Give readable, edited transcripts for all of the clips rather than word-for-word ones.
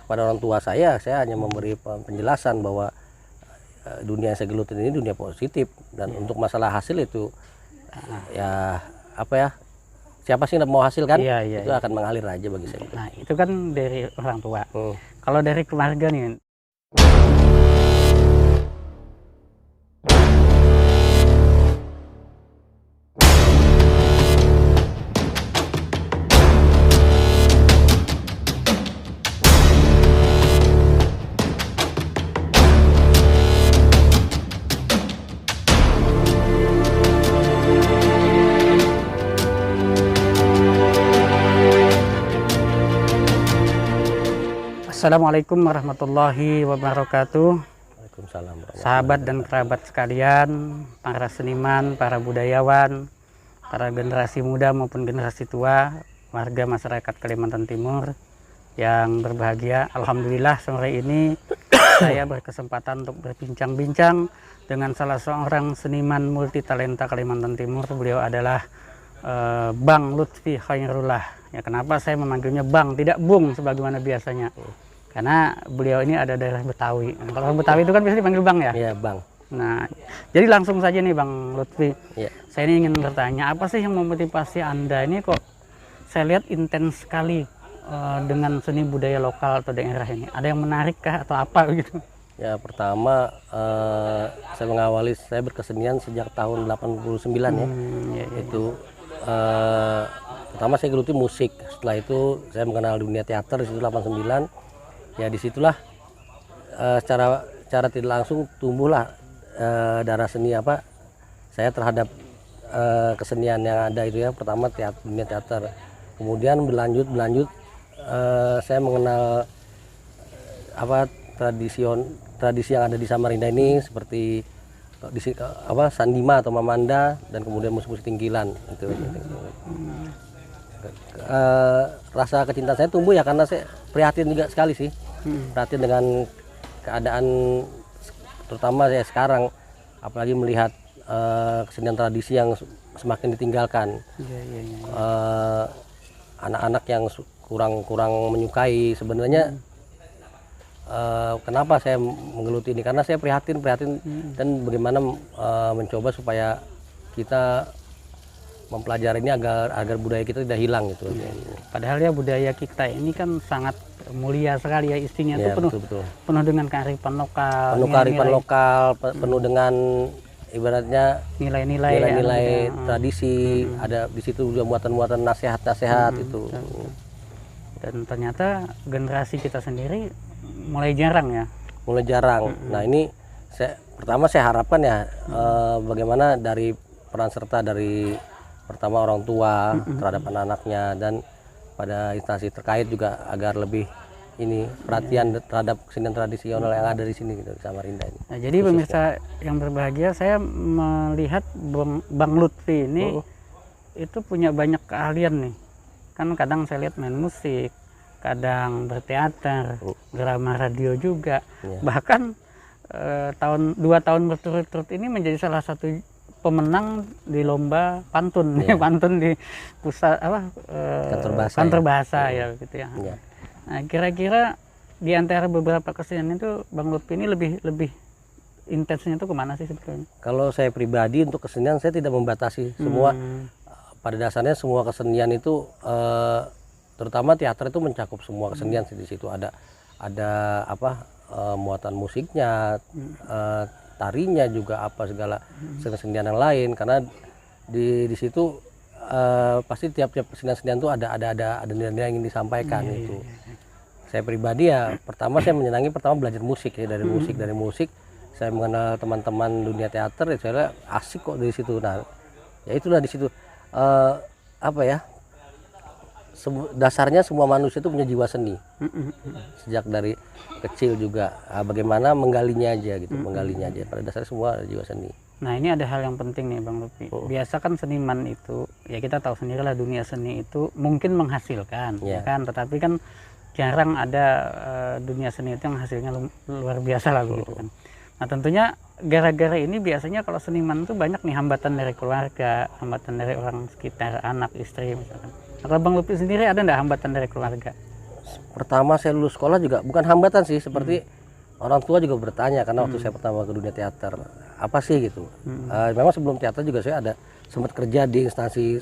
kepada orang tua saya hanya memberi penjelasan bahwa dunia yang saya gelutin ini dunia positif, dan untuk masalah hasil itu ya apa ya, siapa sih yang mau hasil kan, itu akan mengalir aja bagi saya. Nah itu kan dari orang tua. Kalau dari keluarga nih, Assalamualaikum warahmatullahi wabarakatuh. Waalaikumsalam. Sahabat dan kerabat sekalian, para seniman, para budayawan, para generasi muda maupun generasi tua, warga masyarakat Kalimantan Timur yang berbahagia. Alhamdulillah sore ini saya berkesempatan untuk berbincang-bincang dengan salah seorang seniman multitalenta Kalimantan Timur. Beliau adalah Bang Lutfi Khairullah. Ya, kenapa saya memanggilnya Bang, tidak Bung sebagaimana biasanya? Karena beliau ini ada daerah Betawi. Kalau Betawi itu kan biasanya dipanggil Bang ya? Iya, Bang. Nah, jadi langsung saja nih Bang Lutfi. Iya. Saya ini ingin bertanya, apa sih yang memotivasi Anda ini kok saya lihat intens sekali dengan seni budaya lokal atau daerah ini? Ada yang menarik kah atau apa gitu? Ya, pertama saya mengawali, saya berkesenian sejak tahun 89 ya. Itu pertama saya geluti musik. Setelah itu saya mengenal dunia teater di situ 89. Ya disitulah secara tidak langsung tumbuhlah darah seni apa saya terhadap kesenian yang ada itu ya. Pertama dunia teater, kemudian berlanjut saya mengenal apa tradisi yang ada di Samarinda ini, seperti Sandima atau Mamanda, dan kemudian musik-musik tinggilan itu. Rasa kecintaan saya tumbuh ya karena saya prihatin juga sekali sih, prihatin dengan keadaan terutama saya sekarang, apalagi melihat kesenian tradisi yang semakin ditinggalkan. Anak-anak yang kurang menyukai sebenarnya. Kenapa saya menggeluti ini? Karena saya prihatin dan bagaimana mencoba supaya kita mempelajari ini agar budaya kita tidak hilang gitu. Padahal ya budaya kita ini kan sangat mulia sekali ya, isinya itu penuh dengan kearifan lokal. Penuh dengan ibaratnya nilai-nilai tradisi. Ada di situ juga muatan-muatan nasihat-nasihat itu. Dan ternyata generasi kita sendiri mulai jarang ya. Nah ini pertama saya harapkan ya bagaimana dari peran serta dari pertama orang tua terhadap anak-anaknya, dan pada instansi terkait juga agar lebih perhatian terhadap kesenian tradisional yang ada di sini gitu, di Samarinda ini. Nah, jadi pemirsa yang berbahagia, saya melihat Bang Lutfi ini itu punya banyak keahlian nih. Kan kadang saya lihat main musik, kadang berteater, drama radio juga. Bahkan 2 tahun berturut-turut ini menjadi salah satu pemenang di lomba pantun, pantun di pusat kantor bahasa ya gitu ya. Nah, kira-kira di antara beberapa kesenian itu Bang Lutfi ini lebih intensnya itu kemana sih sebetulnya? Kalau saya pribadi untuk kesenian saya tidak membatasi semua. Pada dasarnya semua kesenian itu terutama teater itu mencakup semua kesenian. Di situ ada muatan musiknya, tarinya juga segala kesenian yang lain, karena di situ pasti tiap kesenian itu ada nilai-nilai yang ingin disampaikan. Itu saya pribadi ya pertama saya menyenangi belajar musik ya, dari musik saya mengenal teman-teman dunia teater ya, saya asik kok dari situ. Nah ya itulah di situ dasarnya semua manusia itu punya jiwa seni. Sejak dari kecil juga bagaimana menggalinya aja gitu, pada dasarnya semua ada jiwa seni. Nah ini ada hal yang penting nih Bang Lutfi. Biasa kan seniman itu, ya kita tahu sendiri lah, dunia seni itu mungkin menghasilkan, ya kan, tetapi kan jarang ada dunia seni itu yang hasilnya luar biasa lah begitu kan. Nah tentunya gara-gara ini biasanya kalau seniman itu banyak nih hambatan dari keluarga, hambatan dari orang sekitar, anak, istri misalkan. Kalau Bang Lutfi sendiri ada nggak hambatan dari keluarga? pertama saya lulus sekolah juga bukan hambatan sih, seperti orang tua juga bertanya karena waktu saya pertama ke dunia teater apa sih gitu. Memang sebelum teater juga saya ada sempat kerja di instansi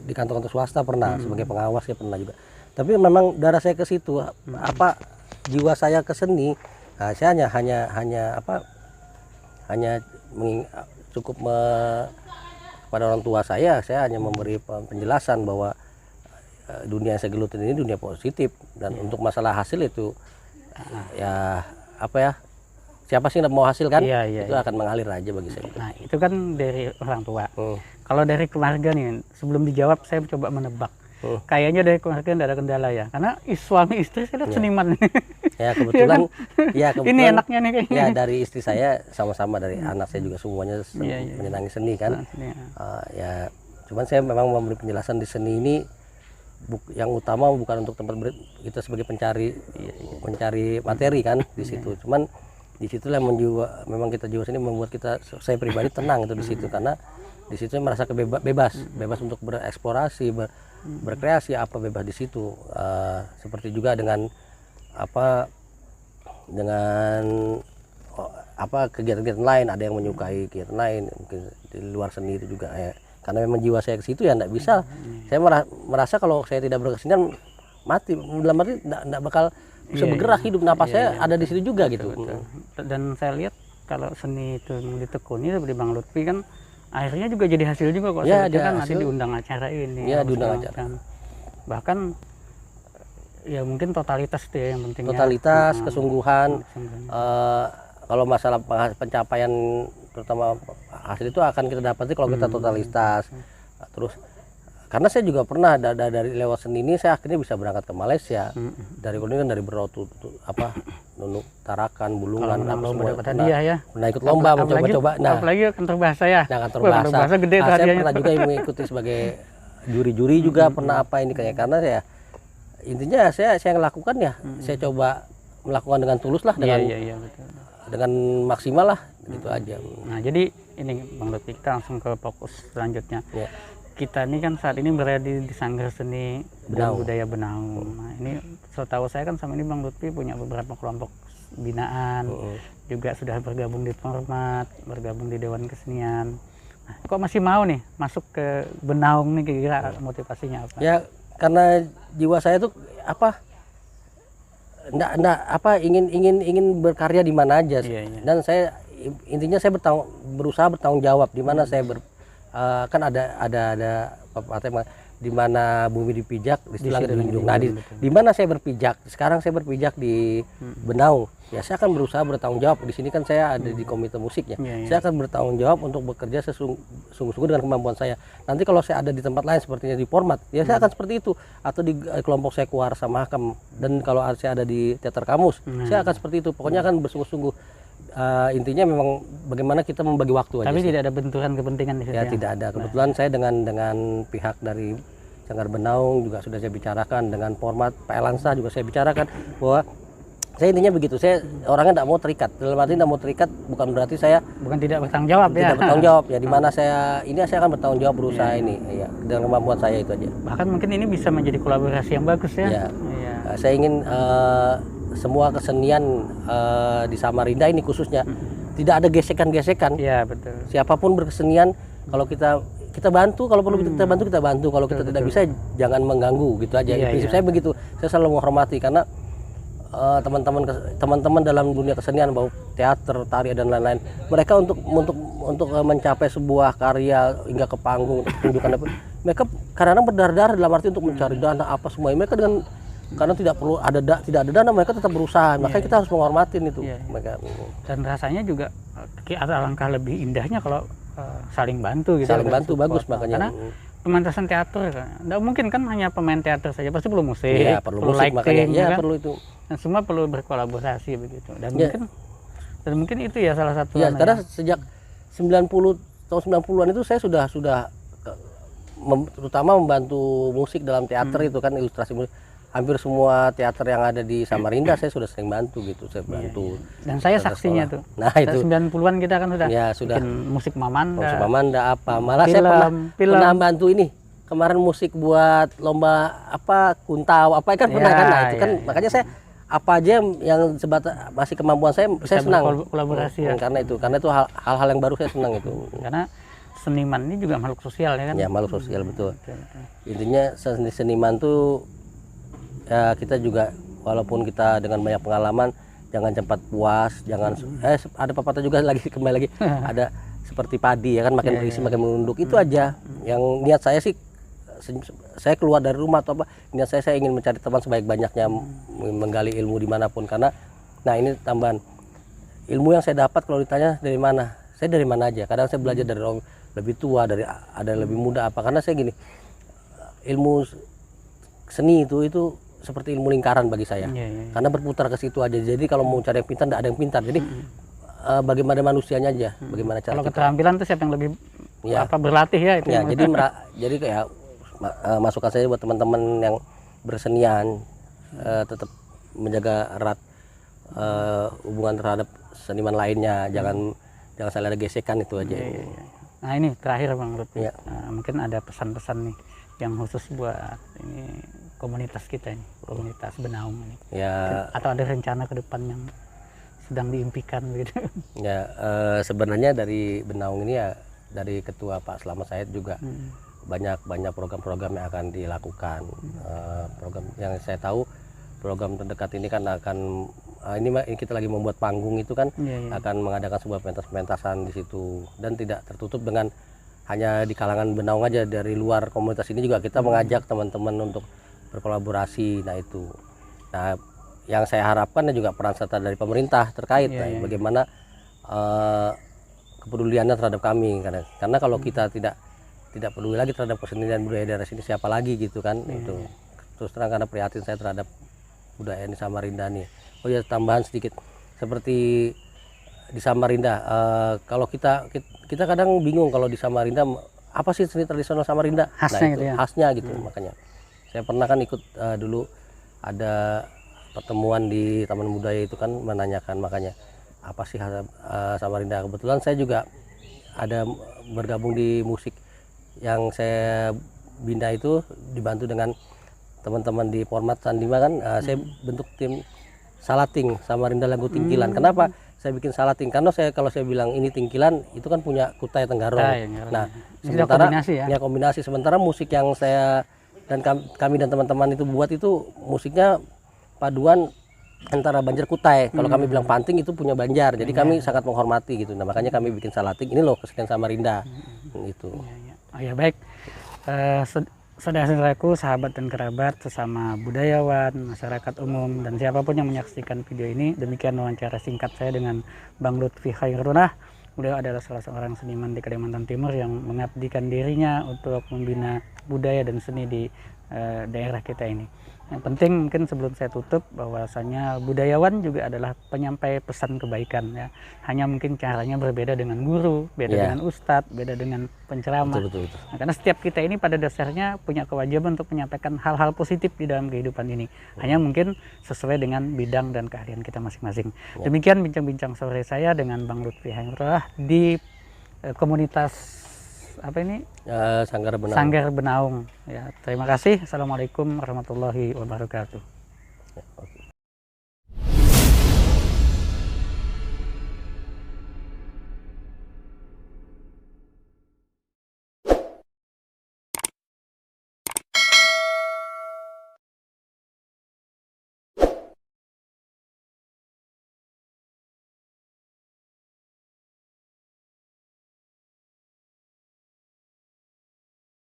di kantor-kantor swasta pernah sebagai pengawas ya pernah juga. Tapi memang darah saya ke situ, apa jiwa saya ke seni. Nah, saya hanya cukup kepada orang tua saya hanya memberi penjelasan bahwa dunia yang saya gelutin ini dunia positif, dan untuk masalah hasil itu ya apa ya, siapa sih yang mau hasil kan, itu akan mengalir aja bagi saya. Nah itu kan dari orang tua. Kalau dari keluarga nih, sebelum dijawab saya coba menebak. Kayaknya dari keluarga tidak ada kendala ya, karena suami istri saya lihat seniman. Ya kebetulan, ya kebetulan. Ini enaknya nih kayaknya. Ya dari istri saya sama-sama, dari anak saya juga semuanya menyenangi seni kan. Ya cuman saya memang memberi penjelasan di seni ini yang utama bukan untuk tempat kita sebagai mencari materi kan di situ. Cuman di situlah memang kita jiwa seni membuat saya pribadi tenang itu di situ, karena di situ merasa bebas untuk bereksplorasi, berkreasi apa bebas di situ. Seperti juga dengan kegiatan-kegiatan lain, ada yang menyukai kegiatan lain mungkin di luar seni itu juga ya. Karena memang jiwa saya ke situ ya enggak bisa. Saya merasa kalau saya tidak berkesenian mati, dalam arti enggak bakal bisa bergerak hidup, napas saya ada di situ juga gitu. Dan saya lihat kalau seni itu ditekuni seperti Bang Lutfi kan akhirnya juga jadi hasil juga kok. Ya, kan nanti diundang acara ini. Ya, diundang acara. Bahkan ya mungkin totalitas itu ya yang penting. Totalitas, kesungguhan. Kalau masalah pencapaian terutama hasil itu akan kita dapati kalau kita totalitas. Terus karena saya juga pernah dari lewat seni ini saya akhirnya bisa berangkat ke Malaysia. Dari Kuningan, dari Berau Nunuk, Tarakan, Bulungan, semua pernah ikut lomba, mencoba-coba. Nah, apalagi kantor bahasa ya. Nah, kantor bahasa gede saya pernah juga mengikuti sebagai juri-juri juga pernah karena saya intinya saya ngelakukan ya, saya coba melakukan dengan tulus lah, dengan maksimal lah gitu aja. Nah jadi ini Bang Lutfi, kita langsung ke fokus selanjutnya. Kita ini kan saat ini berada di Sanggar Seni dan Budaya Benaung. Nah ini setahu saya kan sama ini Bang Lutfi punya beberapa kelompok binaan, juga sudah bergabung di Format, bergabung di Dewan Kesenian. Nah, kok masih mau nih masuk ke Benaung nih, kira-kira motivasinya apa? Ya karena jiwa saya tuh ingin berkarya di mana aja. Dan saya intinya saya berusaha bertanggung jawab di mana saya kan ada di mana bumi dipijak di langit dijunjung. Nah di mana saya berpijak sekarang, saya berpijak di Benaung ya, saya akan berusaha bertanggung jawab. Di sini kan saya ada di komite musiknya, saya akan bertanggung jawab untuk bekerja sesungguh-sungguh dengan kemampuan saya. Nanti kalau saya ada di tempat lain sepertinya di Format ya, saya akan seperti itu, atau di kelompok saya Kuarsa Mahakam, dan kalau saya ada di Teater Kamus saya akan seperti itu. Pokoknya akan bersungguh-sungguh. Intinya memang bagaimana kita membagi waktu aja. Tapi tidak ada benturan kepentingan di situ. Ya tidak ada. Kebetulan saya dengan pihak dari Sanggar Benaung juga sudah saya bicarakan, dengan Format Pak Elansa juga saya bicarakan bahwa saya intinya begitu. Saya orangnya tidak mau terikat. Dalam arti tidak mau terikat bukan berarti saya tidak bertanggung jawab ya. Tidak bertanggung jawab ya. Di mana saya akan bertanggung jawab berusaha ini ya, dengan kemampuan saya itu aja. Bahkan mungkin ini bisa menjadi kolaborasi yang bagus ya. Saya ingin semua kesenian di Samarinda ini khususnya tidak ada gesekan-gesekan. Iya betul. Siapapun berkesenian, kalau kita bantu, kalau perlu kita bantu, kalau kita tidak bisa jangan mengganggu gitu aja. Prinsip saya begitu. Saya selalu menghormati karena teman-teman dalam dunia kesenian, bahwa teater, tari dan lain-lain, mereka untuk mencapai sebuah karya hingga ke panggung, tunjukkan apa, mereka kadang-kadang berdarah-darah dalam arti untuk mencari dana apa semua. Mereka karena tidak ada dana, mereka tetap berusaha. Makanya kita harus menghormatin itu. Mereka. Dan rasanya juga ada alangkah lebih indahnya kalau saling bantu gitu. Saling bantu bagus makanya. Karena pementasan teater nggak mungkin kan hanya pemain teater saja, pasti perlu musik, ya, perlu musik, lighting, makanya kan? Perlu itu. Dan semua perlu berkolaborasi begitu. Dan mungkin itu ya salah satu. Ya, karena sejak tahun 90-an itu saya sudah terutama membantu musik dalam teater itu kan, ilustrasi musik. Hampir semua teater yang ada di Samarinda saya sudah sering bantu gitu, saya bantu. Dan saya saksinya tuh. Nah itu 90-an kita kan sudah bikin musik Mamanda. Malah film. Saya pernah bantu ini kemarin musik buat lomba apa kuntau apa kan pernah kan, nah itu kan makanya saya apa aja yang sebatas masih kemampuan saya senang kolaborasi ya. karena itu hal-hal yang baru saya senang itu. Karena seniman ini juga makhluk sosial ya kan? Ya makhluk sosial betul. Intinya seniman tuh ya kita juga walaupun kita dengan banyak pengalaman jangan cepat puas, jangan ada pepatah juga lagi kembali lagi ada seperti padi ya kan makin berisi makin menunduk itu aja. Yang niat saya sih saya keluar dari rumah atau apa niat saya ingin mencari teman sebaik-banyaknya menggali ilmu dimanapun karena nah ini tambahan ilmu yang saya dapat kalau ditanya dari mana saya dari mana aja kadang saya belajar dari orang lebih tua dari ada yang lebih muda apa karena saya gini ilmu seni itu seperti ilmu lingkaran bagi saya karena berputar ke situ aja jadi kalau mau cari yang pintar tidak ada yang pintar jadi bagaimana manusianya aja bagaimana cara kalau keterampilan itu siapa yang lebih berlatih ya itu ya jadi kayak masukan saya buat teman-teman yang bersenian tetap menjaga erat hubungan terhadap seniman lainnya jangan saling ada gesekan itu aja. Nah ini terakhir Bang Lutfi mungkin ada pesan-pesan nih yang khusus buat ini komunitas kita ini komunitas Benaung ini atau ada rencana ke depan yang sedang diimpikan gitu ya sebenarnya dari Benaung ini ya dari ketua Pak Slamet Said juga banyak program-program yang akan dilakukan program yang saya tahu program terdekat ini kan akan ini kita lagi membuat panggung itu kan akan mengadakan sebuah pentas-pentasan di situ dan tidak tertutup dengan hanya di kalangan Benaung aja dari luar komunitas ini juga kita mengajak teman-teman untuk berkolaborasi nah yang saya harapkan juga peran serta dari pemerintah terkait bagaimana kepeduliannya terhadap kami karena kalau kita tidak peduli lagi terhadap kesenian budaya daerah sini siapa lagi gitu kan itu terus terang karena prihatin saya terhadap budaya di Samarinda nih. Oh ya tambahan sedikit seperti di Samarinda kalau kita kadang bingung kalau di Samarinda apa sih seni tradisional Samarinda khasnya itu khasnya gitu makanya saya pernah kan ikut dulu ada pertemuan di Taman Budaya itu kan menanyakan makanya apa sih Samarinda kebetulan saya juga ada bergabung di musik yang saya bina itu dibantu dengan teman-teman di Format Sandima kan saya bentuk tim Salating Samarinda Lagu Tingkilan. Kenapa saya bikin Salating? Karena kalau saya bilang ini Tingkilan itu kan punya Kutai Tenggarong. Nah, sementara kombinasi sementara musik yang saya dan kami dan teman-teman itu buat itu musiknya paduan antara Banjar Kutai. Kalau kami bilang Panting itu punya Banjar. Jadi kami sangat menghormati gitu. Nah, makanya kami bikin Salating. Ini loh kesenian Samarinda. Gitu. Oh ya baik, saudara-saudaraku, sahabat dan kerabat, sesama budayawan, masyarakat umum, dan siapapun yang menyaksikan video ini, demikian wawancara singkat saya dengan Bang Lutfi Khairunah. Beliau adalah salah seorang seniman di Kalimantan Timur yang mengabdikan dirinya untuk membina budaya dan seni di daerah kita ini. Yang penting mungkin sebelum saya tutup bahwasanya budayawan juga adalah penyampai pesan kebaikan ya. Hanya mungkin caranya berbeda dengan guru, beda dengan ustadz, beda dengan penceramah. Betul. Nah, karena setiap kita ini pada dasarnya punya kewajiban untuk menyampaikan hal-hal positif di dalam kehidupan ini. Hanya mungkin sesuai dengan bidang dan keahlian kita masing-masing. Demikian bincang-bincang sore saya dengan Bang Lutfi Khairunah di komunitas apa ini? Sanggar Benaung. Sanggar Benaung. Ya, terima kasih. Assalamualaikum warahmatullahi wabarakatuh.